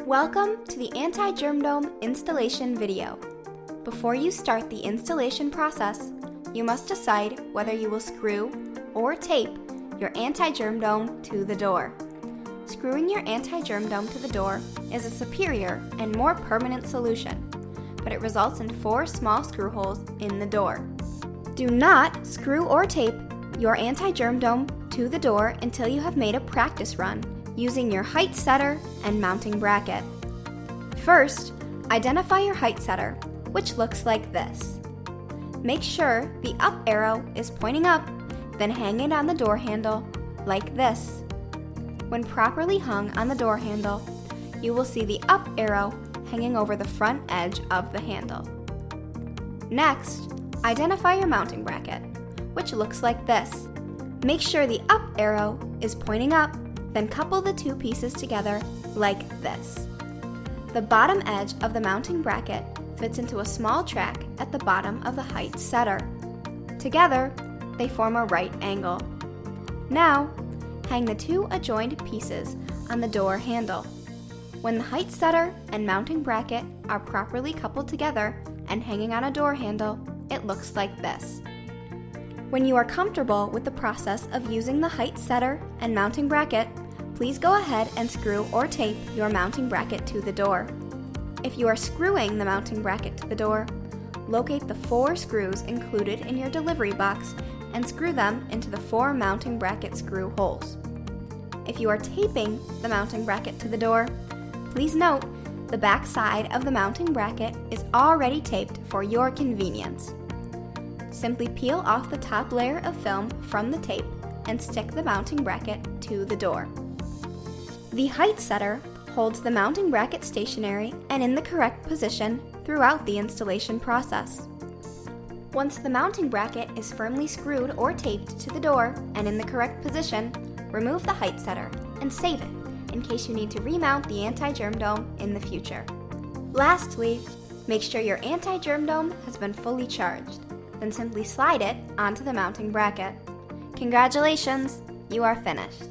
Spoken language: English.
Welcome to the Anti-Germ Dome installation video. Before you start the installation process, you must decide whether you will screw or tape your Anti-Germ Dome to the door. Screwing your Anti-Germ Dome to the door is a superior and more permanent solution, but it results in 4 small screw holes in the door. Do not screw or tape your Anti-Germ Dome to the door until you have made a practice run using your height setter and mounting bracket. First, identify your height setter, which looks like this. Make sure the up arrow is pointing up, then hang it on the door handle like this. When properly hung on the door handle, you will see the up arrow hanging over the front edge of the handle. Next, identify your mounting bracket, which looks like this. Make sure the up arrow is pointing up, then couple the 2 pieces together like this. The bottom edge of the mounting bracket fits into a small track at the bottom of the height setter. Together, they form a right angle. Now, hang the 2 adjoined pieces on the door handle. When the height setter and mounting bracket are properly coupled together and hanging on a door handle, it looks like this. When you are comfortable with the process of using the height setter and mounting bracket, please go ahead and screw or tape your mounting bracket to the door. If you are screwing the mounting bracket to the door, locate the 4 screws included in your delivery box and screw them into the 4 mounting bracket screw holes. If you are taping the mounting bracket to the door, please note the back side of the mounting bracket is already taped for your convenience. Simply peel off the top layer of film from the tape and stick the mounting bracket to the door. The height setter holds the mounting bracket stationary and in the correct position throughout the installation process. Once the mounting bracket is firmly screwed or taped to the door and in the correct position, remove the height setter and save it in case you need to remount the Anti-Germ Dome in the future. Lastly, make sure your Anti-Germ Dome has been fully charged. Then simply slide it onto the mounting bracket. Congratulations, you are finished.